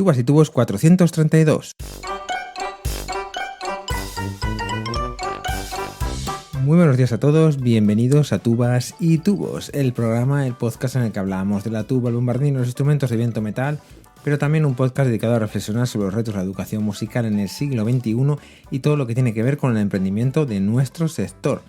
Tubas y tubos 432. Muy buenos días a todos, bienvenidos a Tubas y Tubos, el podcast en el que hablamos de la tuba, el bombardino, los instrumentos de viento metal, pero también un podcast dedicado a reflexionar sobre los retos de la educación musical en el siglo XXI y todo lo que tiene que ver con el emprendimiento de nuestro sector.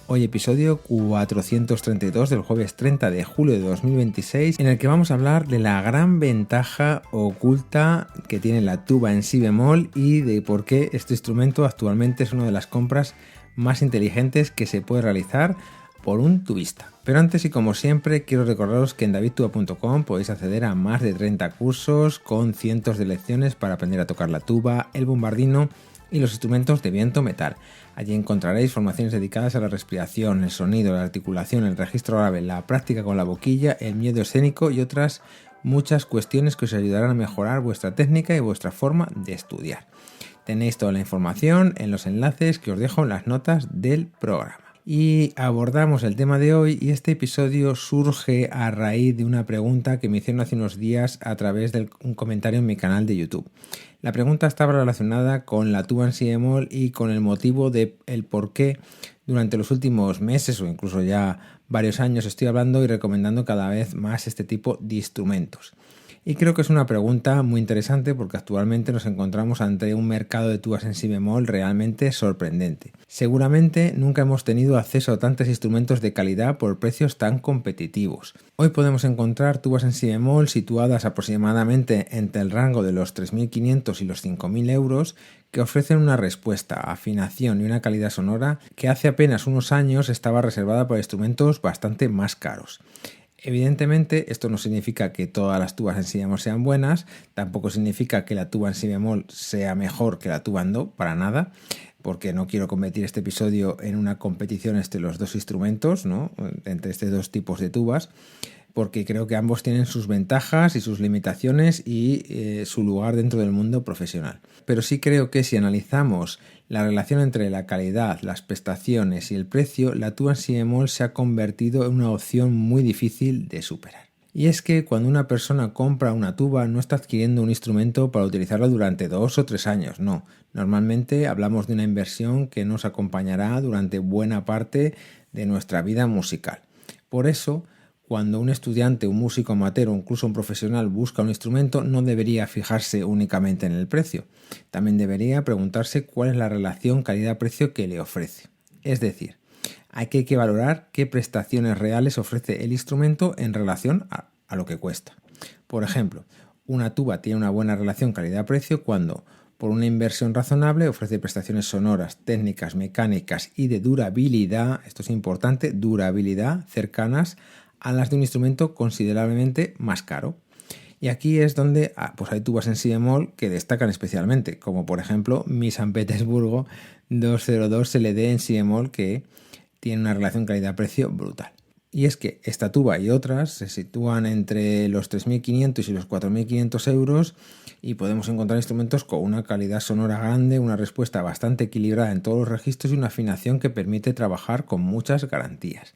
Hoy episodio 432 del jueves 30 de julio de 2026, en el que vamos a hablar de la gran ventaja oculta que tiene la tuba en si bemol y de por qué este instrumento actualmente es una de las compras más inteligentes que se puede realizar por un tubista. Pero antes y como siempre quiero recordaros que en davidtuba.com podéis acceder a más de 30 cursos con cientos de lecciones para aprender a tocar la tuba, el bombardino y los instrumentos de viento metal. Allí encontraréis formaciones dedicadas a la respiración, el sonido, la articulación, el registro grave, la práctica con la boquilla, el miedo escénico y otras muchas cuestiones que os ayudarán a mejorar vuestra técnica y vuestra forma de estudiar. Tenéis toda la información en los enlaces que os dejo en las notas del programa. Y abordamos el tema de hoy y este episodio surge a raíz de una pregunta que me hicieron hace unos días a través de un comentario en mi canal de YouTube. La pregunta estaba relacionada con la tuba en si bemol y con el motivo de el por qué durante los últimos meses o incluso ya varios años estoy hablando y recomendando cada vez más este tipo de instrumentos. Y creo que es una pregunta muy interesante porque actualmente nos encontramos ante un mercado de tubas en si bemol realmente sorprendente. Seguramente nunca hemos tenido acceso a tantos instrumentos de calidad por precios tan competitivos. Hoy podemos encontrar tubas en si bemol situadas aproximadamente entre el rango de los 3.500 y los 5.000 euros que ofrecen una respuesta, afinación y una calidad sonora que hace apenas unos años estaba reservada para instrumentos bastante más caros. Evidentemente esto no significa que todas las tubas en si bemol sean buenas, tampoco significa que la tuba en si bemol sea mejor que la tuba en do, para nada, porque no quiero convertir este episodio en una competición entre los dos instrumentos, ¿no? Entre estos dos tipos de tubas, porque creo que ambos tienen sus ventajas y sus limitaciones y su lugar dentro del mundo profesional. Pero sí creo que si analizamos la relación entre la calidad, las prestaciones y el precio, la tuba en si bemol se ha convertido en una opción muy difícil de superar. Y es que cuando una persona compra una tuba no está adquiriendo un instrumento para utilizarlo durante 2 o 3 años, no. Normalmente hablamos de una inversión que nos acompañará durante buena parte de nuestra vida musical. Por eso, cuando un estudiante, un músico amateur o incluso un profesional busca un instrumento, no debería fijarse únicamente en el precio. También debería preguntarse cuál es la relación calidad-precio que le ofrece. Es decir, hay que valorar qué prestaciones reales ofrece el instrumento en relación a lo que cuesta. Por ejemplo, una tuba tiene una buena relación calidad-precio cuando, por una inversión razonable, ofrece prestaciones sonoras, técnicas, mecánicas y de durabilidad, esto es importante, durabilidad, cercanas a las de un instrumento considerablemente más caro. Y aquí es donde pues hay tubas en si bemol que destacan especialmente, como por ejemplo mi San Petersburgo 202 LD en si bemol, que tiene una relación calidad-precio brutal. Y es que esta tuba y otras se sitúan entre los 3.500 y los 4.500 euros y podemos encontrar instrumentos con una calidad sonora grande, una respuesta bastante equilibrada en todos los registros y una afinación que permite trabajar con muchas garantías.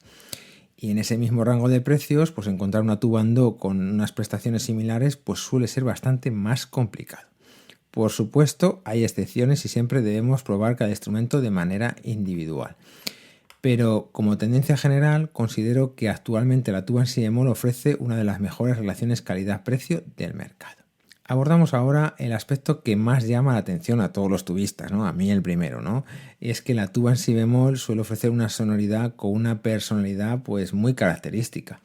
Y en ese mismo rango de precios, pues encontrar una tuba en do con unas prestaciones similares pues suele ser bastante más complicado. Por supuesto, hay excepciones y siempre debemos probar cada instrumento de manera individual. Pero como tendencia general, considero que actualmente la tuba en si bemol ofrece una de las mejores relaciones calidad-precio del mercado. Abordamos ahora el aspecto que más llama la atención a todos los tubistas, ¿no? A mí el primero, ¿no? Y es que la tuba en si bemol suele ofrecer una sonoridad con una personalidad pues muy característica.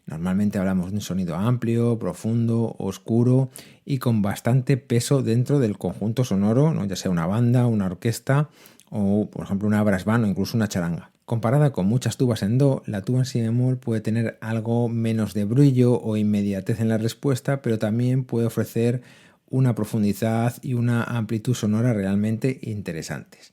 Normalmente hablamos de un sonido amplio, profundo, oscuro y con bastante peso dentro del conjunto sonoro, ¿no? Ya sea una banda, una orquesta o, por ejemplo, una brass band o incluso una charanga. Comparada con muchas tubas en do, la tuba en si bemol puede tener algo menos de brillo o inmediatez en la respuesta, pero también puede ofrecer una profundidad y una amplitud sonora realmente interesantes.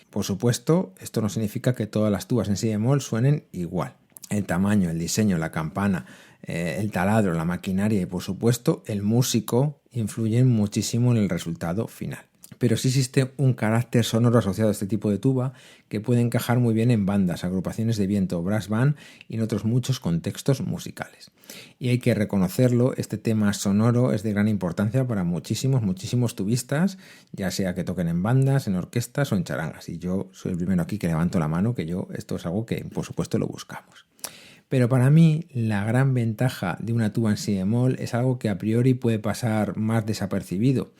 Por supuesto, esto no significa que todas las tubas en si bemol suenen igual. El tamaño, el diseño, la campana, el taladro, la maquinaria y por supuesto el músico influyen muchísimo en el resultado final. pero sí existe un carácter sonoro asociado a este tipo de tuba que puede encajar muy bien en bandas, agrupaciones de viento, brass band y en otros muchos contextos musicales. Y hay que reconocerlo, este tema sonoro es de gran importancia para muchísimos tubistas, ya sea que toquen en bandas, en orquestas o en charangas. Y yo soy el primero aquí que levanto la mano, que esto es algo que por supuesto lo buscamos. Pero para mí la gran ventaja de una tuba en si bemol es algo que a priori puede pasar más desapercibido.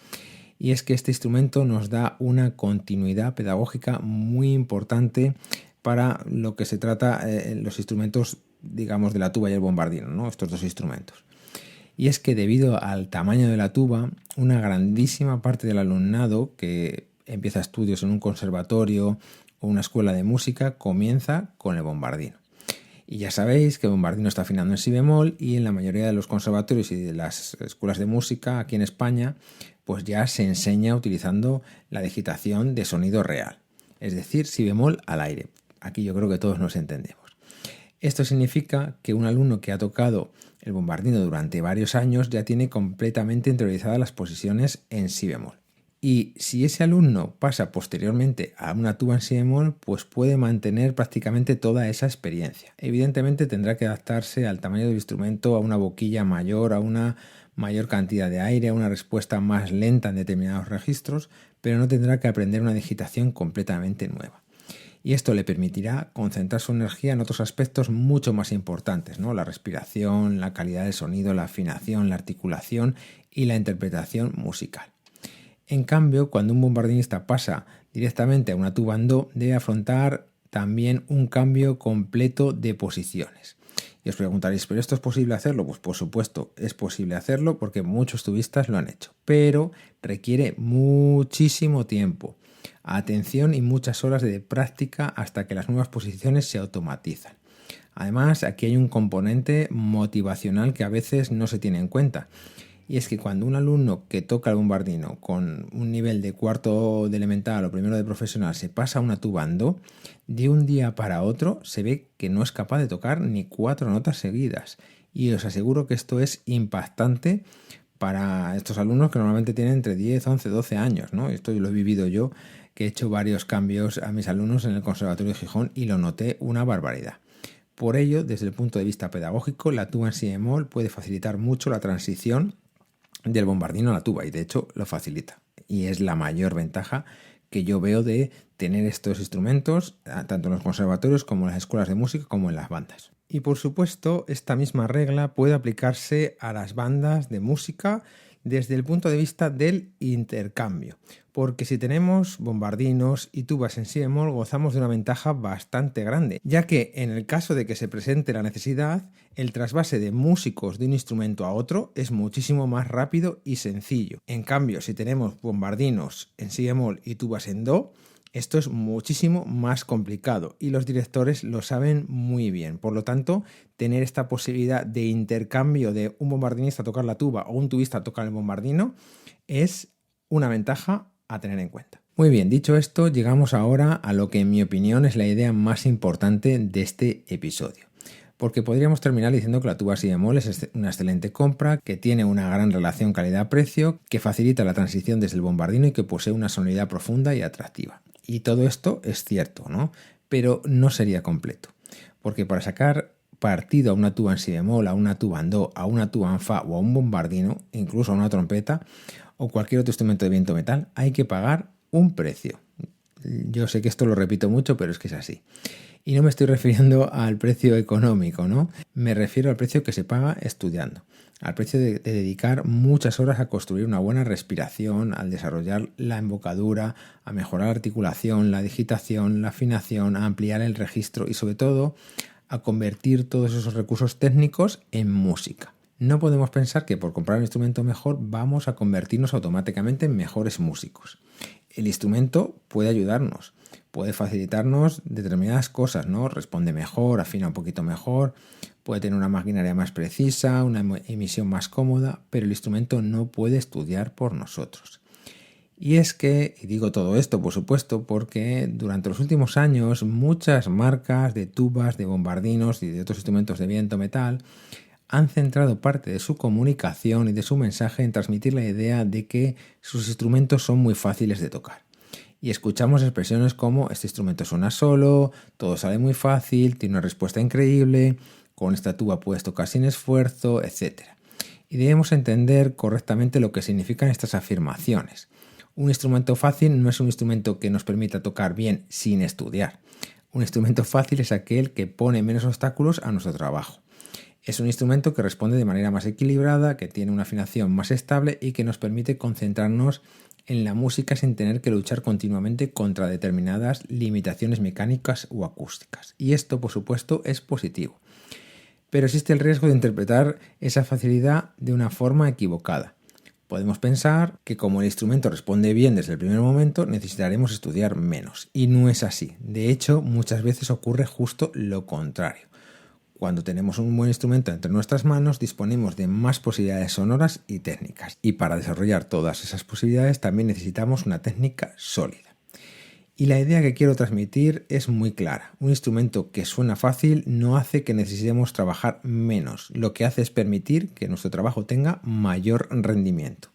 Y es que este instrumento nos da una continuidad pedagógica muy importante para lo que se trata los instrumentos, digamos, de la tuba y el bombardino, ¿no? Estos dos instrumentos. Y es que debido al tamaño de la tuba, una grandísima parte del alumnado que empieza estudios en un conservatorio o una escuela de música comienza con el bombardino. Y ya sabéis que el bombardino está afinado en si bemol y en la mayoría de los conservatorios y de las escuelas de música aquí en España pues ya se enseña utilizando la digitación de sonido real, es decir, si bemol al aire. Aquí yo creo que todos nos entendemos. Esto significa que un alumno que ha tocado el bombardino durante varios años ya tiene completamente interiorizadas las posiciones en si bemol. Y si ese alumno pasa posteriormente a una tuba en si bemol, pues puede mantener prácticamente toda esa experiencia. Evidentemente tendrá que adaptarse al tamaño del instrumento, a una boquilla mayor, a una mayor cantidad de aire, a una respuesta más lenta en determinados registros, pero no tendrá que aprender una digitación completamente nueva. Y esto le permitirá concentrar su energía en otros aspectos mucho más importantes, ¿no? La respiración, la calidad del sonido, la afinación, la articulación y la interpretación musical. En cambio, cuando un bombardinista pasa directamente a una tuba en do, debe afrontar también un cambio completo de posiciones. Y os preguntaréis, ¿pero esto es posible hacerlo? Pues por supuesto es posible hacerlo porque muchos tubistas lo han hecho, pero requiere muchísimo tiempo, atención y muchas horas de práctica hasta que las nuevas posiciones se automatizan. Además, aquí hay un componente motivacional que a veces no se tiene en cuenta. Y es que cuando un alumno que toca el bombardino con un nivel de cuarto de elemental o primero de profesional se pasa a una tuba en do, de un día para otro se ve que no es capaz de tocar ni 4 notas seguidas. Y os aseguro que esto es impactante para estos alumnos que normalmente tienen entre 10, 11, 12 años, ¿no? Esto lo he vivido yo, que he hecho varios cambios a mis alumnos en el Conservatorio de Gijón y lo noté una barbaridad. Por ello, desde el punto de vista pedagógico, la tuba en si bemol puede facilitar mucho la transición del bombardino a la tuba y de hecho lo facilita. Y es la mayor ventaja que yo veo de tener estos instrumentos tanto en los conservatorios como en las escuelas de música como en las bandas. Y por supuesto, esta misma regla puede aplicarse a las bandas de música desde el punto de vista del intercambio, porque si tenemos bombardinos y tubas en si bemol gozamos de una ventaja bastante grande, ya que en el caso de que se presente la necesidad, el trasvase de músicos de un instrumento a otro es muchísimo más rápido y sencillo. En cambio, si tenemos bombardinos en si bemol y tubas en do, esto es muchísimo más complicado y los directores lo saben muy bien. Por lo tanto, tener esta posibilidad de intercambio de un bombardinista a tocar la tuba o un tubista a tocar el bombardino es una ventaja a tener en cuenta. Muy bien, dicho esto, llegamos ahora a lo que en mi opinión es la idea más importante de este episodio. Porque podríamos terminar diciendo que la tuba si bemol es una excelente compra, que tiene una gran relación calidad-precio, que facilita la transición desde el bombardino y que posee una sonoridad profunda y atractiva. Y todo esto es cierto, ¿no? Pero no sería completo. Porque para sacar partido a una tuba en si bemol, a una tuba en do, a una tuba en fa o a un bombardino, incluso a una trompeta o cualquier otro instrumento de viento metal, hay que pagar un precio. Yo sé que esto lo repito mucho, pero es que es así. Y no me estoy refiriendo al precio económico, ¿no? Me refiero al precio que se paga estudiando, al precio de dedicar muchas horas a construir una buena respiración, al desarrollar la embocadura, a mejorar la articulación, la digitación, la afinación, a ampliar el registro y sobre todo a convertir todos esos recursos técnicos en música. No podemos pensar que por comprar un instrumento mejor vamos a convertirnos automáticamente en mejores músicos. El instrumento puede ayudarnos, puede facilitarnos determinadas cosas, ¿no? Responde mejor, afina un poquito mejor, puede tener una maquinaria más precisa, una emisión más cómoda, pero el instrumento no puede estudiar por nosotros. Y es que, y digo todo esto por supuesto, porque durante los últimos años muchas marcas de tubas, de bombardinos y de otros instrumentos de viento metal han centrado parte de su comunicación y de su mensaje en transmitir la idea de que sus instrumentos son muy fáciles de tocar. Y escuchamos expresiones como este instrumento suena solo, todo sale muy fácil, tiene una respuesta increíble, con esta tuba puedes tocar sin esfuerzo, etc. Y debemos entender correctamente lo que significan estas afirmaciones. Un instrumento fácil no es un instrumento que nos permita tocar bien sin estudiar. Un instrumento fácil es aquel que pone menos obstáculos a nuestro trabajo. Es un instrumento que responde de manera más equilibrada, que tiene una afinación más estable y que nos permite concentrarnos en la música sin tener que luchar continuamente contra determinadas limitaciones mecánicas o acústicas. Y esto, por supuesto, es positivo. Pero existe el riesgo de interpretar esa facilidad de una forma equivocada. Podemos pensar que como el instrumento responde bien desde el primer momento, necesitaremos estudiar menos. Y no es así. De hecho, muchas veces ocurre justo lo contrario. Cuando tenemos un buen instrumento entre nuestras manos, disponemos de más posibilidades sonoras y técnicas. Y para desarrollar todas esas posibilidades también necesitamos una técnica sólida. Y la idea que quiero transmitir es muy clara. Un instrumento que suena fácil no hace que necesitemos trabajar menos. Lo que hace es permitir que nuestro trabajo tenga mayor rendimiento.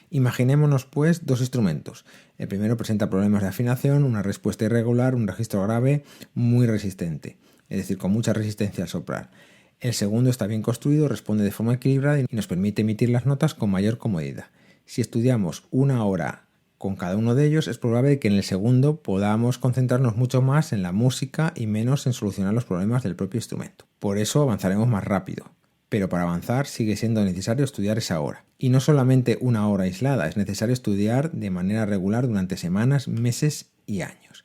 Imaginémonos pues dos instrumentos. El primero presenta problemas de afinación, una respuesta irregular, un registro grave muy resistente, es decir, con mucha resistencia al soplar. El segundo está bien construido, responde de forma equilibrada y nos permite emitir las notas con mayor comodidad. Si estudiamos una hora con cada uno de ellos, es probable que en el segundo podamos concentrarnos mucho más en la música y menos en solucionar los problemas del propio instrumento. Por eso avanzaremos más rápido. Pero para avanzar sigue siendo necesario estudiar esa hora. Y no solamente una hora aislada, es necesario estudiar de manera regular durante semanas, meses y años.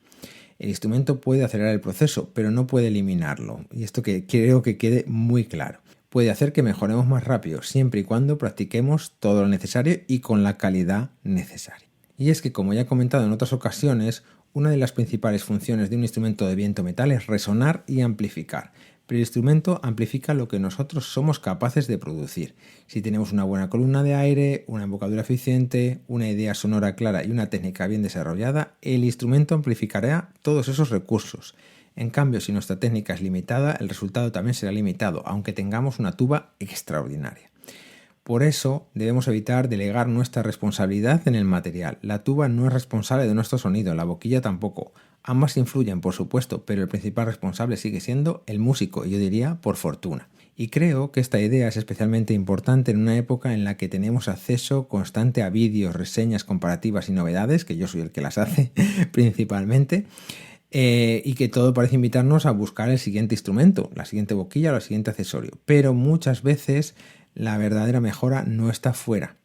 El instrumento puede acelerar el proceso, pero no puede eliminarlo. Y esto que creo que quede muy claro. Puede hacer que mejoremos más rápido, siempre y cuando practiquemos todo lo necesario y con la calidad necesaria. Y es que, como ya he comentado en otras ocasiones, una de las principales funciones de un instrumento de viento metal es resonar y amplificar. Pero el instrumento amplifica lo que nosotros somos capaces de producir. Si tenemos una buena columna de aire, una embocadura eficiente, una idea sonora clara y una técnica bien desarrollada, el instrumento amplificará todos esos recursos. En cambio, si nuestra técnica es limitada, el resultado también será limitado, aunque tengamos una tuba extraordinaria. Por eso debemos evitar delegar nuestra responsabilidad en el material. La tuba no es responsable de nuestro sonido, la boquilla tampoco. Ambas influyen, por supuesto, pero el principal responsable sigue siendo el músico, y yo diría por fortuna. Y creo que esta idea es especialmente importante en una época en la que tenemos acceso constante a vídeos, reseñas comparativas y novedades, que yo soy el que las hace principalmente, y que todo parece invitarnos a buscar el siguiente instrumento, la siguiente boquilla o el siguiente accesorio. Pero muchas veces la verdadera mejora no está fuera.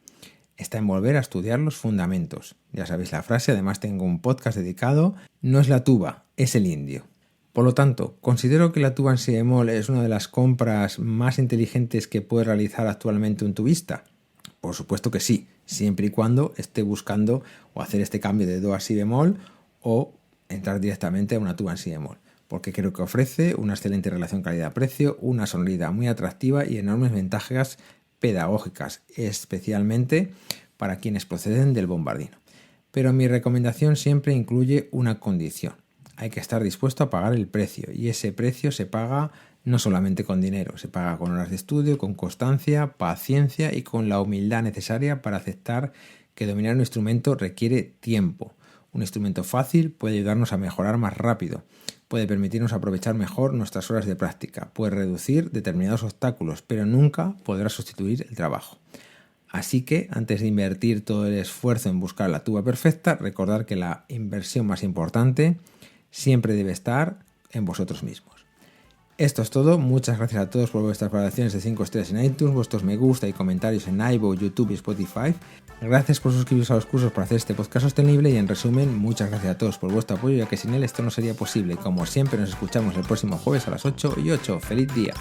Está en volver a estudiar los fundamentos. Ya sabéis la frase, además tengo un podcast dedicado. No es la tuba, es el indio. Por lo tanto, ¿considero que la tuba en si bemol es una de las compras más inteligentes que puede realizar actualmente un tubista? Por supuesto que sí, siempre y cuando esté buscando o hacer este cambio de do a si bemol o entrar directamente a una tuba en si bemol, porque creo que ofrece una excelente relación calidad-precio, una sonoridad muy atractiva y enormes ventajas pedagógicas, especialmente para quienes proceden del bombardino. Pero mi recomendación siempre incluye una condición. Hay que estar dispuesto a pagar el precio, y ese precio se paga no solamente con dinero, se paga con horas de estudio, con constancia, paciencia y con la humildad necesaria para aceptar que dominar un instrumento requiere tiempo. Un instrumento fácil puede ayudarnos a mejorar más rápido, puede permitirnos aprovechar mejor nuestras horas de práctica, puede reducir determinados obstáculos, pero nunca podrá sustituir el trabajo. Así que, antes de invertir todo el esfuerzo en buscar la tuba perfecta, recordad que la inversión más importante siempre debe estar en vosotros mismos. Esto es todo, muchas gracias a todos por vuestras valoraciones de 5 estrellas en iTunes, vuestros me gusta y comentarios en iVoox, YouTube y Spotify. Gracias por suscribiros a los cursos para hacer este podcast sostenible y en resumen, muchas gracias a todos por vuestro apoyo, ya que sin él esto no sería posible. Como siempre, nos escuchamos el próximo jueves a las 8:08. ¡Feliz día!